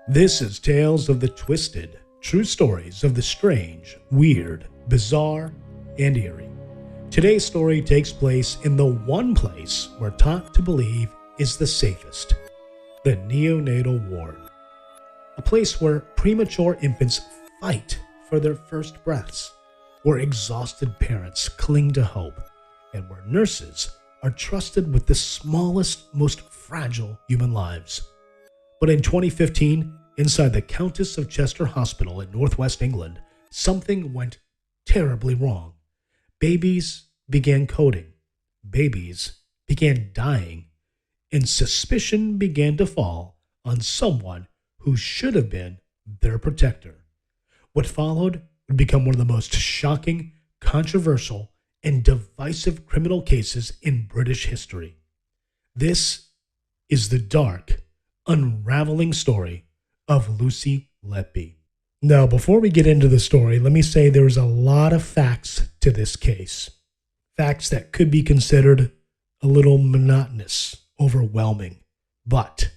This is Tales of the Twisted, true stories of the strange, weird, bizarre, and eerie. Today's story takes place in the one place we're taught to believe is the safest, the neonatal ward. A place where premature infants fight for their first breaths, where exhausted parents cling to hope, and where nurses are trusted with the smallest, most fragile human lives. But in 2015, inside the Countess of Chester Hospital in northwest England, something went terribly wrong. Babies began coding, babies began dying, and suspicion began to fall on someone who should have been their protector. What followed would become one of the most shocking, controversial, and divisive criminal cases in British history. This is the dark, unraveling story of Lucy Letby. Now, before we get into the story, let me say there's a lot of facts to this case. Facts that could be considered a little monotonous, overwhelming. But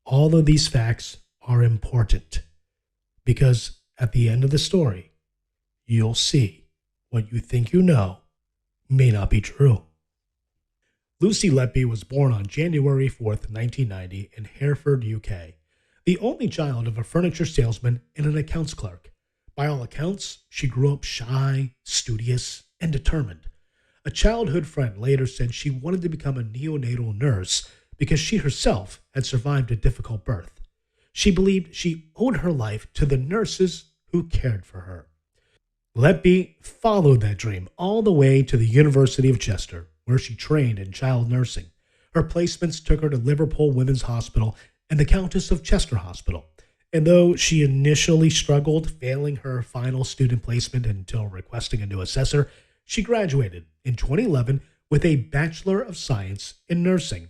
all of these facts are important because at the end of the story, you'll see what you think you know may not be true. Lucy Letby was born on January 4th, 1990 in Hereford, UK, the only child of a furniture salesman and an accounts clerk. By all accounts, she grew up shy, studious, and determined. A childhood friend later said she wanted to become a neonatal nurse because she herself had survived a difficult birth. She believed she owed her life to the nurses who cared for her. Letby followed that dream all the way to the University of Chester, where she trained in child nursing. Her placements took her to Liverpool Women's Hospital and the Countess of Chester Hospital. And though she initially struggled, failing her final student placement until requesting a new assessor, she graduated in 2011 with a Bachelor of Science in Nursing.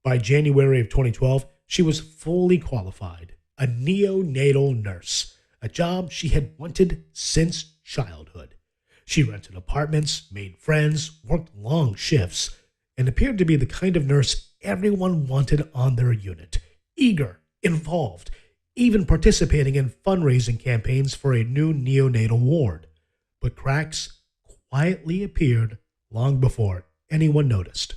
By January of 2012, she was fully qualified, a neonatal nurse, a job she had wanted since childhood. She rented apartments, made friends, worked long shifts, and appeared to be the kind of nurse everyone wanted on their unit. Eager, involved, even participating in fundraising campaigns for a new neonatal ward. But cracks quietly appeared long before anyone noticed.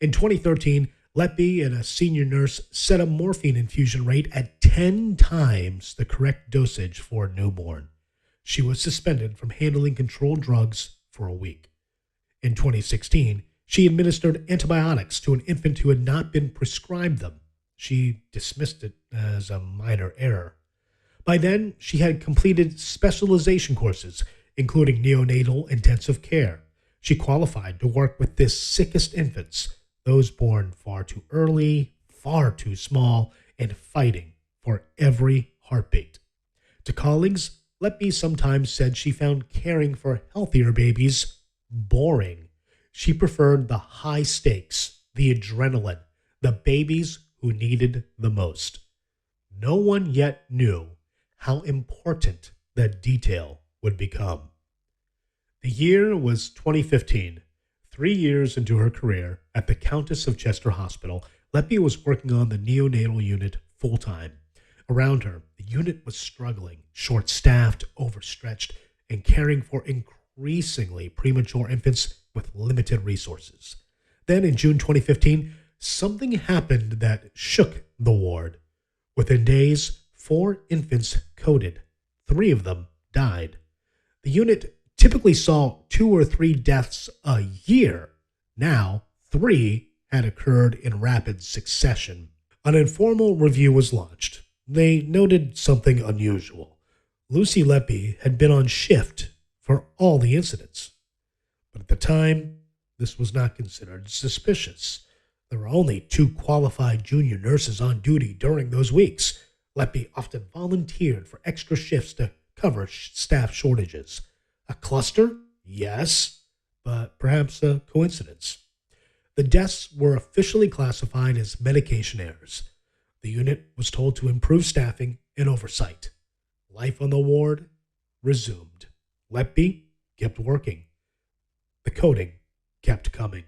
In 2013, Letby and a senior nurse set a morphine infusion rate at 10 times the correct dosage for a newborn. She was suspended from handling controlled drugs for a week. In 2016, she administered antibiotics to an infant who had not been prescribed them. She dismissed it as a minor error. By then, she had completed specialization courses, including neonatal intensive care. She qualified to work with the sickest infants, those born far too early, far too small, and fighting for every heartbeat. To colleagues, Letby sometimes said she found caring for healthier babies boring. She preferred the high stakes, the adrenaline, the babies who needed the most. No one yet knew how important that detail would become. The year was 2015. 3 years into her career at the Countess of Chester Hospital, Letby was working on the neonatal unit full-time. Around her, the unit was struggling, short-staffed, overstretched, and caring for increasingly premature infants with limited resources. Then in June 2015, something happened that shook the ward. Within days, 4 infants coded. 3 of them died. The unit typically saw 2 or 3 deaths a year. Now, 3 had occurred in rapid succession. An informal review was launched. They noted something unusual. Lucy Letby had been on shift for all the incidents. But at the time, this was not considered suspicious. There were only 2 qualified junior nurses on duty during those weeks. Letby often volunteered for extra shifts to cover staff shortages. A cluster? Yes, but perhaps a coincidence. The deaths were officially classified as medication errors. The unit was told to improve staffing and oversight. Life on the ward resumed. Letby kept working. The coding kept coming.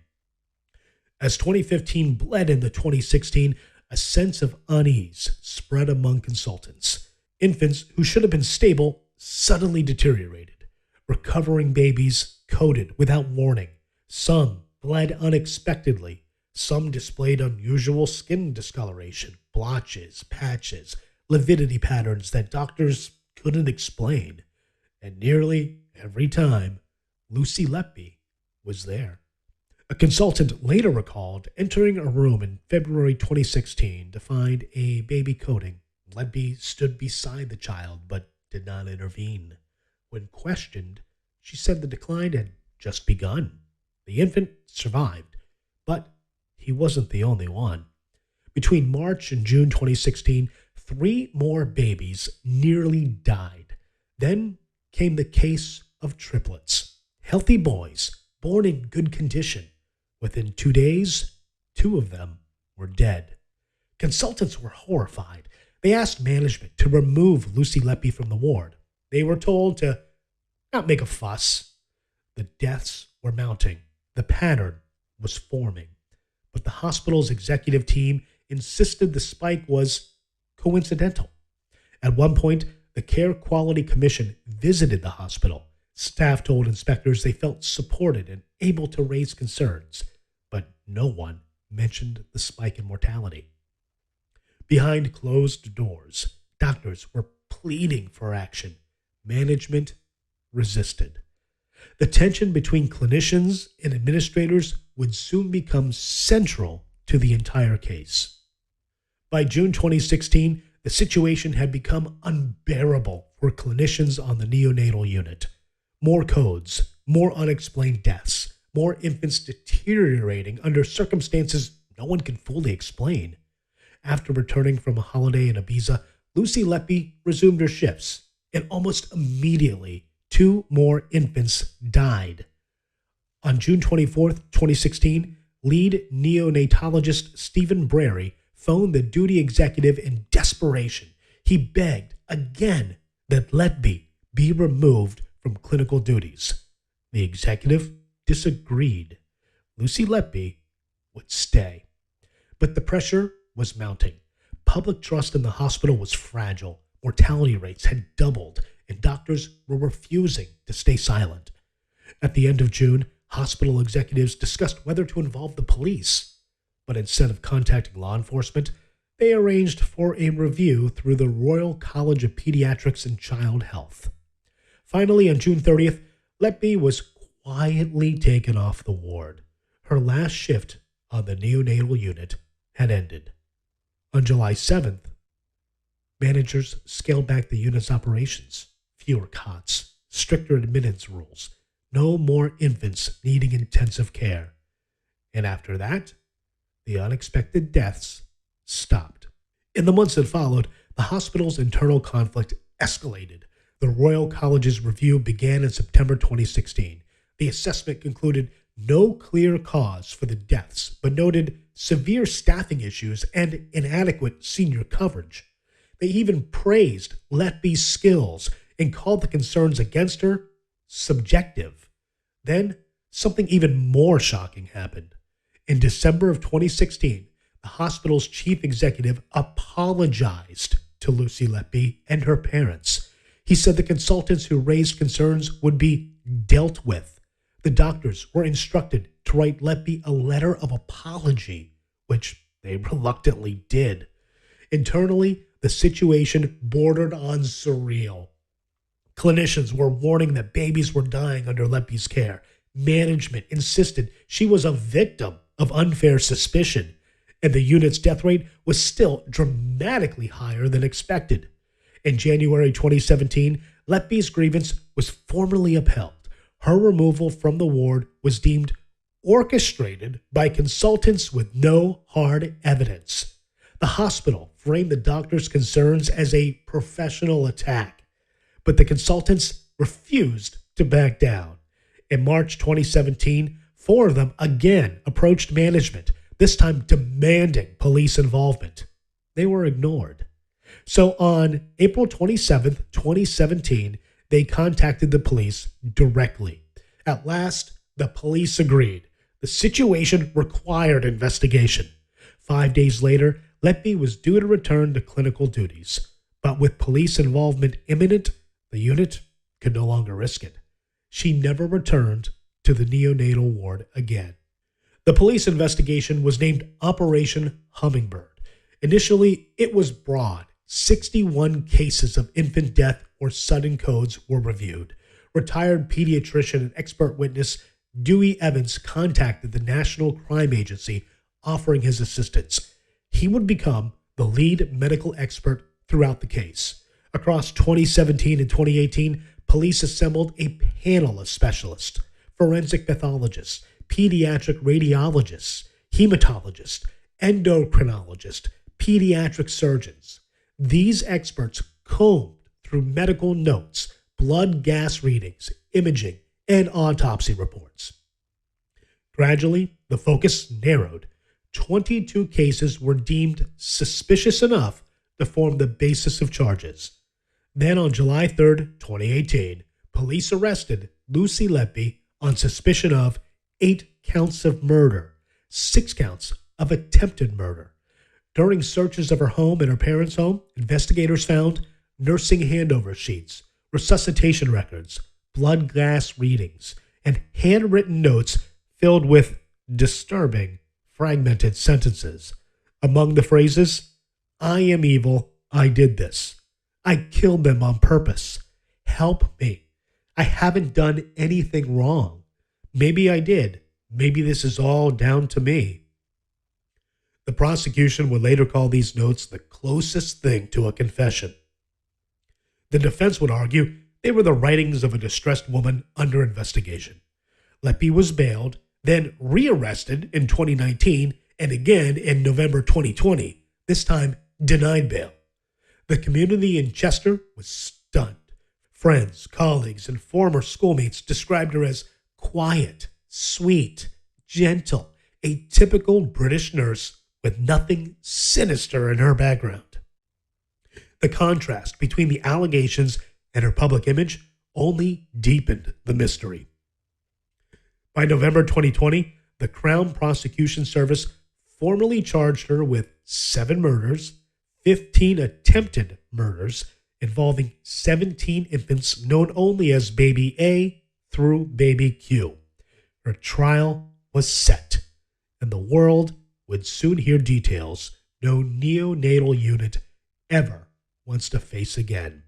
As 2015 bled into 2016, a sense of unease spread among consultants. Infants who should have been stable suddenly deteriorated. Recovering babies coded without warning. Some bled unexpectedly. Some displayed unusual skin discoloration, blotches, patches, lividity patterns that doctors couldn't explain. And nearly every time, Lucy Letby was there. A consultant later recalled entering a room in February 2016 to find a baby coding. Letby stood beside the child but did not intervene. When questioned, she said the decline had just begun. The infant survived, but he wasn't the only one. Between March and June 2016, 3 more babies nearly died. Then came the case of triplets. Healthy boys, born in good condition. Within 2 days, 2 of them were dead. Consultants were horrified. They asked management to remove Lucy Letby from the ward. They were told to not make a fuss. The deaths were mounting. The pattern was forming. But the hospital's executive team insisted the spike was coincidental. At one point, the Care Quality Commission visited the hospital. Staff told inspectors they felt supported and able to raise concerns, but no one mentioned the spike in mortality. Behind closed doors, doctors were pleading for action. Management resisted. The tension between clinicians and administrators would soon become central to the entire case. By June 2016, the situation had become unbearable for clinicians on the neonatal unit. More codes, more unexplained deaths, more infants deteriorating under circumstances no one can fully explain. After returning from a holiday in Ibiza, Lucy Letby resumed her shifts, and almost immediately, 2 more infants died. On June 24, 2016, lead neonatologist Stephen Brary phoned the duty executive in desperation. He begged again that Letby be removed from clinical duties. The executive disagreed. Lucy Letby would stay. But the pressure was mounting. Public trust in the hospital was fragile. Mortality rates had doubled, and doctors were refusing to stay silent. At the end of June, hospital executives discussed whether to involve the police. But instead of contacting law enforcement, they arranged for a review through the Royal College of Pediatrics and Child Health. Finally, on June 30th, Letby was quietly taken off the ward. Her last shift on the neonatal unit had ended. On July 7th, managers scaled back the unit's operations. Fewer cots, stricter admittance rules, no more infants needing intensive care. And after that, the unexpected deaths stopped. In the months that followed, the hospital's internal conflict escalated. The Royal College's review began in September 2016. The assessment concluded no clear cause for the deaths, but noted severe staffing issues and inadequate senior coverage. They even praised Letby's skills and called the concerns against her subjective. Then, something even more shocking happened. In December of 2016, the hospital's chief executive apologized to Lucy Letby and her parents. He said the consultants who raised concerns would be dealt with. The doctors were instructed to write Letby a letter of apology, which they reluctantly did. Internally, the situation bordered on surreal. Clinicians were warning that babies were dying under Letby's care. Management insisted she was a victim of unfair suspicion, and the unit's death rate was still dramatically higher than expected. In January 2017, Letby's grievance was formally upheld. Her removal from the ward was deemed orchestrated by consultants with no hard evidence. The hospital framed the doctor's concerns as a professional attack, but the consultants refused to back down. In March 2017, 4 of them again approached management, this time demanding police involvement. They were ignored. So on April 27, 2017, they contacted the police directly. At last, the police agreed. The situation required investigation. 5 days later, Letby was due to return to clinical duties, but with police involvement imminent, the unit could no longer risk it. She never returned to the neonatal ward again. The police investigation was named Operation Hummingbird. Initially, it was broad. 61 cases of infant death or sudden codes were reviewed. Retired pediatrician and expert witness Dewey Evans contacted the National Crime Agency, offering his assistance. He would become the lead medical expert throughout the case. Across 2017 and 2018, police assembled a panel of specialists, forensic pathologists, pediatric radiologists, hematologists, endocrinologists, pediatric surgeons. These experts combed through medical notes, blood gas readings, imaging, and autopsy reports. Gradually, the focus narrowed. 22 cases were deemed suspicious enough to form the basis of charges. Then on July 3, 2018, police arrested Lucy Letby on suspicion of 8 counts of murder, 6 counts of attempted murder. During searches of her home and her parents' home, investigators found nursing handover sheets, resuscitation records, blood gas readings, and handwritten notes filled with disturbing, fragmented sentences. Among the phrases, "I am evil, I did this. I killed them on purpose. Help me. I haven't done anything wrong. Maybe I did. Maybe this is all down to me." The prosecution would later call these notes the closest thing to a confession. The defense would argue they were the writings of a distressed woman under investigation. Letby was bailed, then rearrested in 2019 and again in November 2020, this time denied bail. The community in Chester was stunned. Friends, colleagues, and former schoolmates described her as quiet, sweet, gentle, a typical British nurse with nothing sinister in her background. The contrast between the allegations and her public image only deepened the mystery. By November 2020, the Crown Prosecution Service formally charged her with 7 murders, 15 attempted murders, involving 17 infants known only as Baby A through Baby Q. Her trial was set, and the world would soon hear details no neonatal unit ever wants to face again.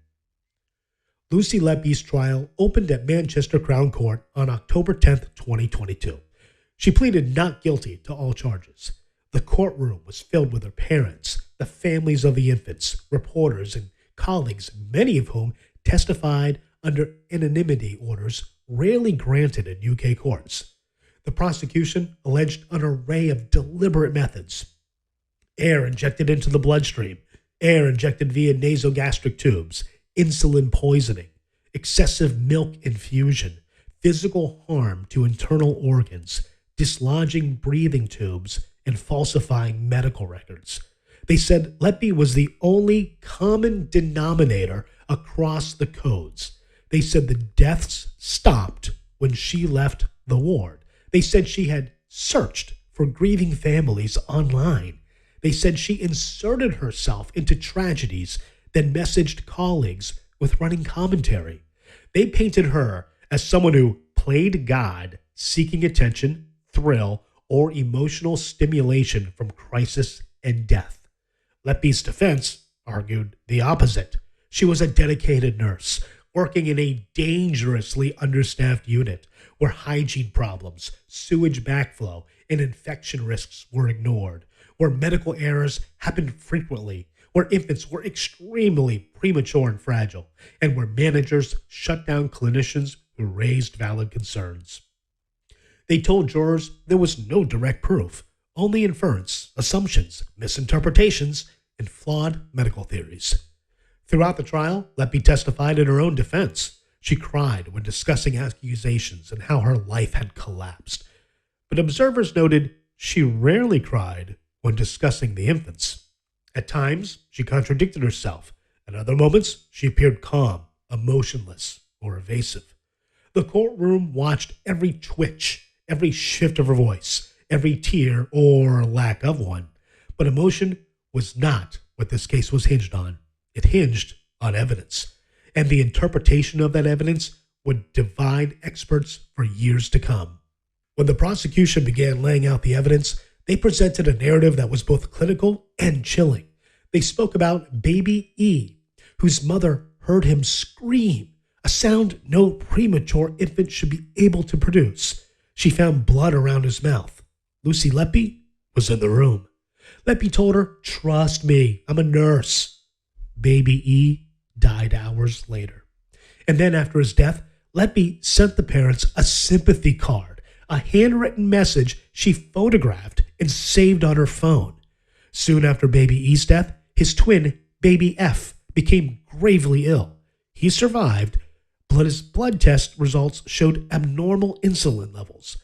Lucy Letby's trial opened at Manchester Crown Court on October 10, 2022. She pleaded not guilty to all charges. The courtroom was filled with her parents, the families of the infants, reporters, and colleagues, many of whom testified under anonymity orders rarely granted in UK courts. The prosecution alleged an array of deliberate methods: air injected into the bloodstream, air injected via nasogastric tubes, insulin poisoning, excessive milk infusion, physical harm to internal organs, dislodging breathing tubes, and falsifying medical records. They said Letby was the only common denominator across the codes. They said the deaths stopped when she left the ward. They said she had searched for grieving families online. They said she inserted herself into tragedies, then messaged colleagues with running commentary. They painted her as someone who played God, seeking attention, thrill, or emotional stimulation from crisis and death. Letby's defense argued the opposite. She was a dedicated nurse, working in a dangerously understaffed unit where hygiene problems, sewage backflow, and infection risks were ignored, where medical errors happened frequently, where infants were extremely premature and fragile, and where managers shut down clinicians who raised valid concerns. They told jurors there was no direct proof, only inference, assumptions, misinterpretations, and flawed medical theories. Throughout the trial, Letby testified in her own defense. She cried when discussing accusations and how her life had collapsed. But observers noted she rarely cried when discussing the infants. At times, she contradicted herself. At other moments, she appeared calm, emotionless, or evasive. The courtroom watched every twitch, every shift of her voice, every tear or lack of one. But emotion was not what this case was hinged on. It hinged on evidence, and the interpretation of that evidence would divide experts for years to come. When the prosecution began laying out the evidence, they presented a narrative that was both clinical and chilling. They spoke about baby E, whose mother heard him scream, a sound no premature infant should be able to produce. She found blood around his mouth. Lucy Letby was in the room. Letby told her, "Trust me, I'm a nurse." Baby E died hours later. And then after his death, Letby sent the parents a sympathy card, a handwritten message she photographed and saved on her phone. Soon after baby E's death, his twin, baby F, became gravely ill. He survived, but his blood test results showed abnormal insulin levels.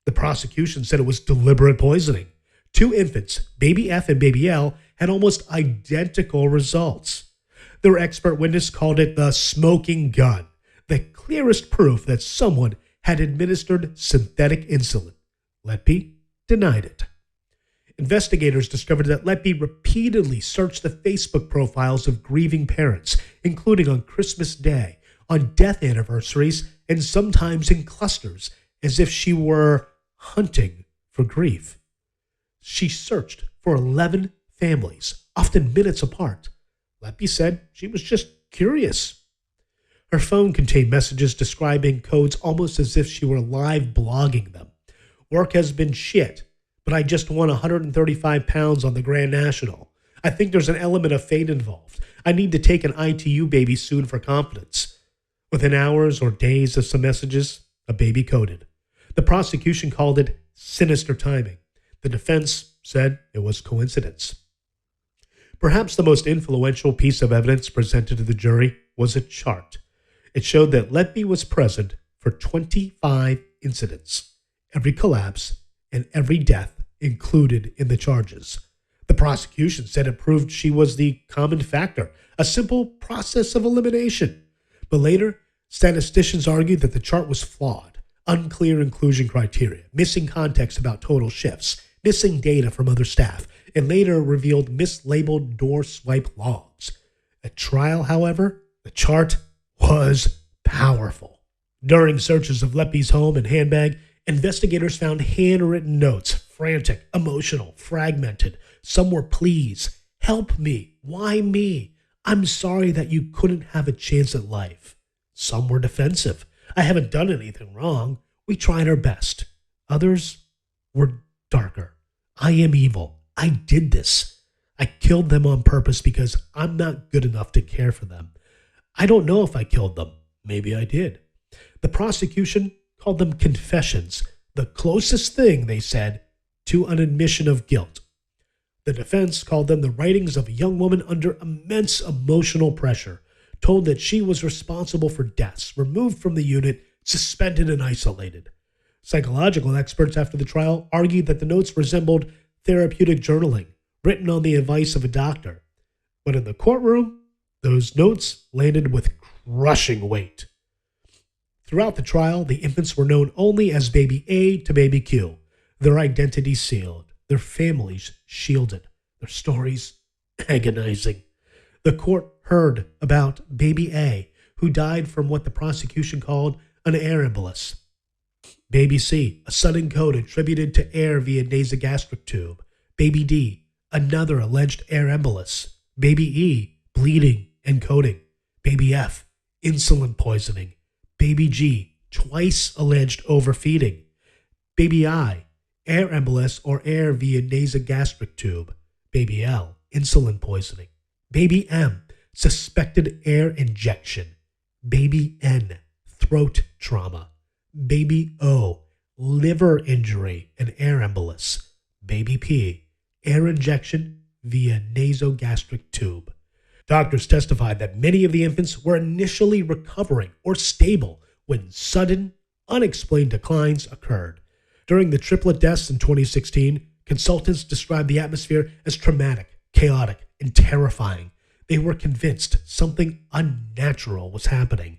The prosecution said it was deliberate poisoning. Two infants, baby F and baby L, had almost identical results. Their expert witness called it the smoking gun, the clearest proof that someone had administered synthetic insulin. Letby denied it. Investigators discovered that Letby repeatedly searched the Facebook profiles of grieving parents, including on Christmas Day, on death anniversaries, and sometimes in clusters, as if she were hunting for grief. She searched for 11 families, often minutes apart. Letby said she was just curious. Her phone contained messages describing codes almost as if she were live blogging them. "Work has been shit, but I just won 135 pounds on the Grand National. I think there's an element of fate involved. I need to take an ITU baby soon for confidence." Within hours or days of some messages, a baby coded. The prosecution called it sinister timing. The defense said it was coincidence. Perhaps the most influential piece of evidence presented to the jury was a chart. It showed that Letby was present for 25 incidents, every collapse and every death included in the charges. The prosecution said it proved she was the common factor, a simple process of elimination. But later, statisticians argued that the chart was flawed, unclear inclusion criteria, missing context about total shifts, missing data from other staff, and later revealed mislabeled door swipe logs. At trial, however, the chart was powerful. During searches of Letby's home and handbag, investigators found handwritten notes, frantic, emotional, fragmented. Some were pleas, "Help me, why me? I'm sorry that you couldn't have a chance at life." Some were defensive, "I haven't done anything wrong. We tried our best." Others were darker. "I am evil. I did this. I killed them on purpose because I'm not good enough to care for them. I don't know if I killed them. Maybe I did." The prosecution called them confessions, the closest thing, they said, to an admission of guilt. The defense called them the writings of a young woman under immense emotional pressure, told that she was responsible for deaths, removed from the unit, suspended and isolated. Psychological experts after the trial argued that the notes resembled therapeutic journaling, written on the advice of a doctor. But in the courtroom, those notes landed with crushing weight. Throughout the trial, the infants were known only as baby A to baby Q, their identities sealed, their families shielded, their stories agonizing. The court heard about baby A, who died from what the prosecution called an air embolus. Baby C, a sudden code attributed to air via nasogastric tube. Baby D, another alleged air embolus. Baby E, bleeding and coding. Baby F, insulin poisoning. Baby G, twice alleged overfeeding. Baby I, air embolus or air via nasogastric tube. Baby L, insulin poisoning. Baby M, suspected air injection. Baby N, throat trauma. Baby O, liver injury and air embolus. Baby P, air injection via nasogastric tube. Doctors testified that many of the infants were initially recovering or stable when sudden, unexplained declines occurred. During the triplet deaths in 2016, consultants described the atmosphere as traumatic, chaotic, and terrifying. They were convinced something unnatural was happening.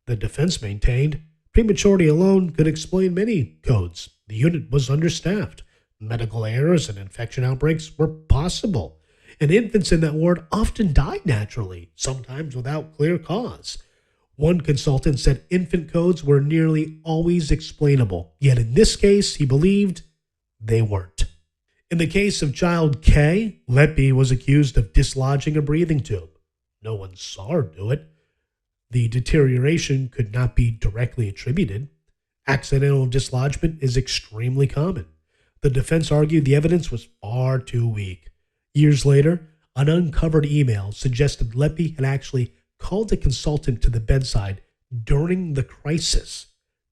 The defense maintained prematurity alone could explain many codes. The unit was understaffed. Medical errors and infection outbreaks were possible. and infants in that ward often died naturally, sometimes without clear cause. One consultant said infant codes were nearly always explainable, yet in this case, he believed they weren't. In the case of child K, Letby was accused of dislodging a breathing tube. No one saw her do it. The deterioration could not be directly attributed. Accidental dislodgement is extremely common. The defense argued the evidence was far too weak. Years later, an uncovered email suggested Letby had actually called a consultant to the bedside during the crisis,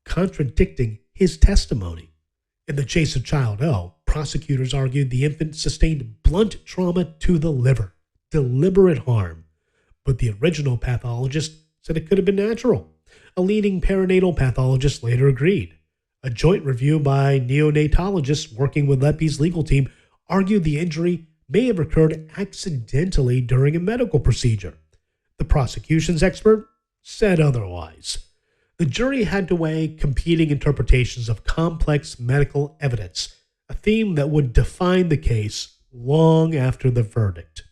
contradicting his testimony. In the case of child O, prosecutors argued the infant sustained blunt trauma to the liver, deliberate harm. But the original pathologist said it could have been natural. A leading perinatal pathologist later agreed. A joint review by neonatologists working with Letby's legal team argued the injury may have occurred accidentally during a medical procedure. The prosecution's expert said otherwise. The jury had to weigh competing interpretations of complex medical evidence, a theme that would define the case long after the verdict.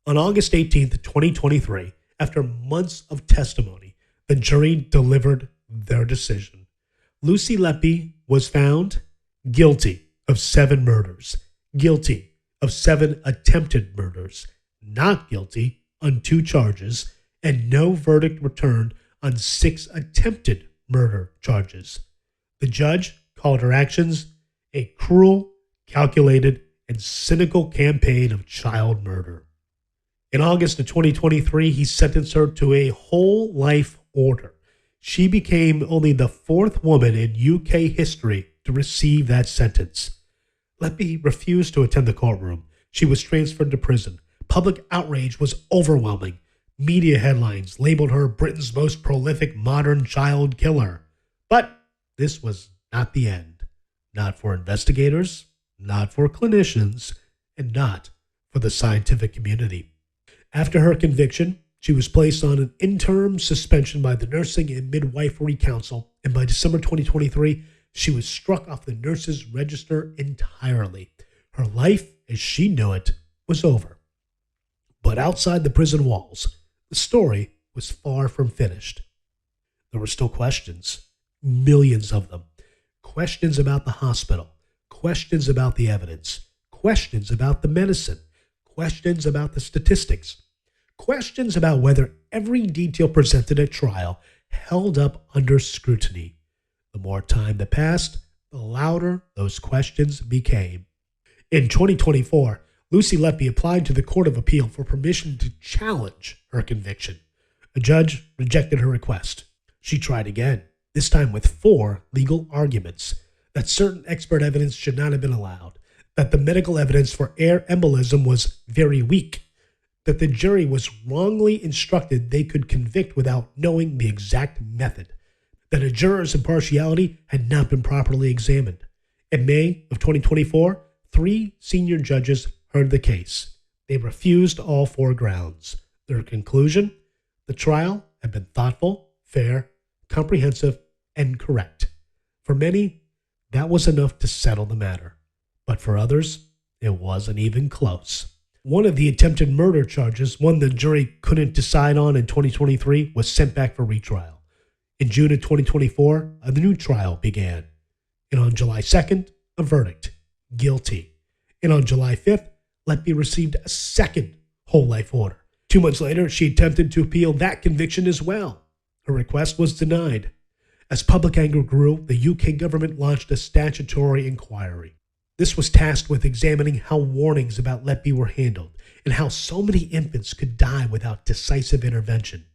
On August 18, 2023, after months of testimony, the jury delivered their decision. Lucy Letby was found guilty of 7 murders, guilty of 7 attempted murders, not guilty on 2 charges, and no verdict returned on 6 attempted murder charges. The judge called her actions a cruel, calculated, and cynical campaign of child murder. In August of 2023, he sentenced her to a whole life order. She became only the 4th woman in UK history to receive that sentence. Letby refused to attend the courtroom. She was transferred to prison. Public outrage was overwhelming. Media headlines labeled her Britain's most prolific modern child killer. But this was not the end. Not for investigators, not for clinicians, and not for the scientific community. After her conviction, she was placed on an interim suspension by the Nursing and Midwifery Council, and by December 2023, she was struck off the nurses' register entirely. Her life, as she knew it, was over. But outside the prison walls, the story was far from finished. There were still questions, millions of them. Questions about the hospital, questions about the evidence, questions about the medicine, questions about the statistics, questions about whether every detail presented at trial held up under scrutiny. The more time that passed, the louder those questions became. In 2024, Lucy Letby applied to the Court of Appeal for permission to challenge her conviction. A judge rejected her request. She tried again, this time with 4 legal arguments: that certain expert evidence should not have been allowed, that the medical evidence for air embolism was very weak, that the jury was wrongly instructed they could convict without knowing the exact method, that a juror's impartiality had not been properly examined. In May of 2024, 3 senior judges heard the case. They refused all 4 grounds. Their conclusion: the trial had been thoughtful, fair, comprehensive, and correct. For many, that was enough to settle the matter. But for others, it wasn't even close. One of the attempted murder charges, one the jury couldn't decide on in 2023, was sent back for retrial. In June of 2024, a new trial began. And on July 2nd, a verdict: guilty. And on July 5th, Letby received a second whole life order. 2 months later, she attempted to appeal that conviction as well. Her request was denied. As public anger grew, the UK government launched a statutory inquiry. This was tasked with examining how warnings about Letby were handled and how so many infants could die without decisive intervention.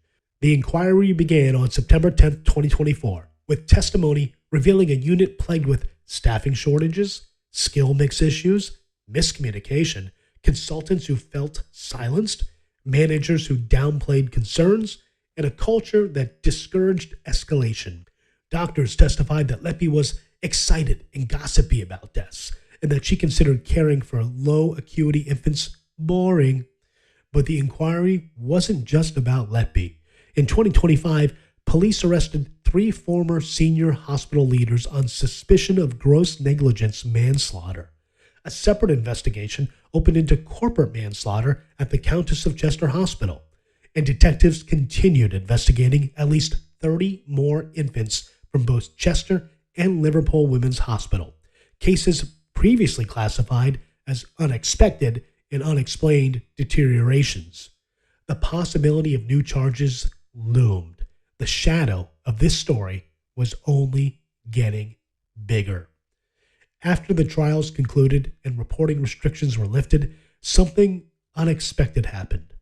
The inquiry began on September 10, 2024, with testimony revealing a unit plagued with staffing shortages, skill mix issues, miscommunication, consultants who felt silenced, managers who downplayed concerns, and a culture that discouraged escalation. Doctors testified that Letby was excited and gossipy about deaths, and that she considered caring for low acuity infants boring. But the inquiry wasn't just about Letby. In 2025, police arrested 3 former senior hospital leaders on suspicion of gross negligence manslaughter. A separate investigation opened into corporate manslaughter at the Countess of Chester Hospital, and detectives continued investigating at least 30 more infants from both Chester and Liverpool Women's Hospital, cases previously classified as unexpected and unexplained deteriorations. The possibility of new charges loomed. The shadow of this story was only getting bigger. After the trials concluded and reporting restrictions were lifted, something unexpected happened.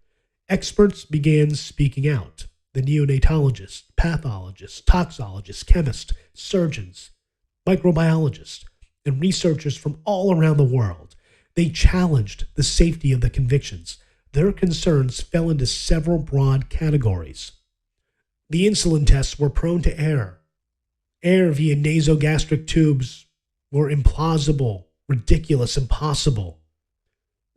Experts began speaking out. The neonatologists, pathologists, toxologists, chemists, surgeons, microbiologists, and researchers from all around the world. They challenged the safety of the convictions. Their concerns fell into several broad categories. The insulin tests were prone to error. Air via nasogastric tubes were implausible, ridiculous, impossible.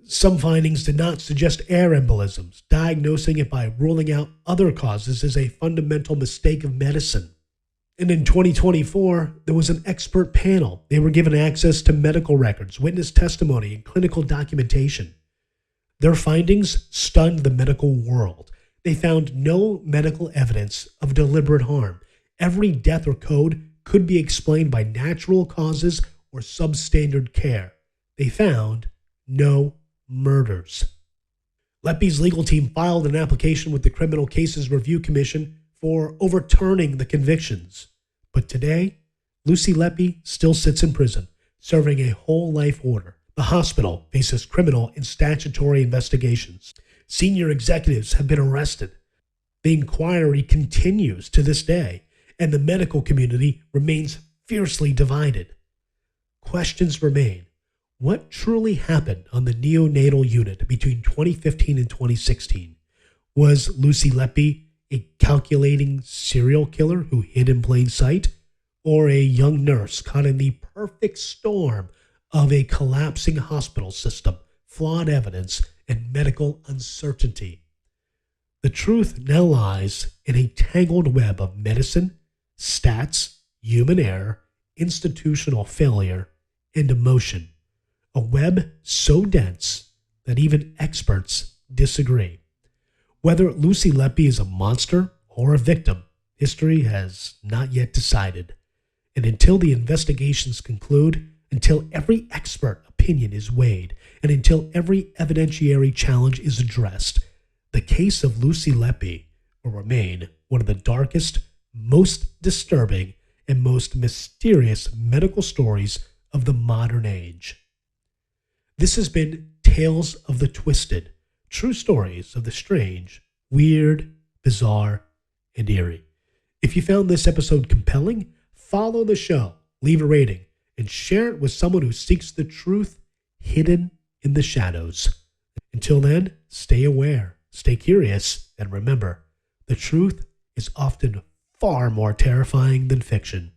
Some findings did not suggest air embolisms. Diagnosing it by ruling out other causes is a fundamental mistake of medicine. And in 2024, there was an expert panel. They were given access to medical records, witness testimony, and clinical documentation. Their findings stunned the medical world. They found no medical evidence of deliberate harm. Every death or code could be explained by natural causes or substandard care. They found no murders. Letby's legal team filed an application with the Criminal Cases Review Commission for overturning the convictions. But today, Lucy Letby still sits in prison, serving a whole life order. The hospital faces criminal and statutory investigations. Senior executives have been arrested. The inquiry continues to this day, and the medical community remains fiercely divided. Questions remain. What truly happened on the neonatal unit between 2015 and 2016? Was Lucy Letby a calculating serial killer who hid in plain sight, or a young nurse caught in the perfect storm of a collapsing hospital system, flawed evidence, and medical uncertainty? The truth now lies in a tangled web of medicine, stats, human error, institutional failure, and emotion. A web so dense that even experts disagree. Whether Lucy Letby is a monster or a victim, history has not yet decided. And until the investigations conclude, until every expert opinion is weighed, and until every evidentiary challenge is addressed, the case of Lucy Letby will remain one of the darkest, most disturbing, and most mysterious medical stories of the modern age. This has been Tales of the Twisted, true stories of the strange, weird, bizarre, and eerie. If you found this episode compelling, follow the show, leave a rating, and share it with someone who seeks the truth hidden in the shadows. Until then, stay aware, stay curious, and remember, the truth is often far more terrifying than fiction.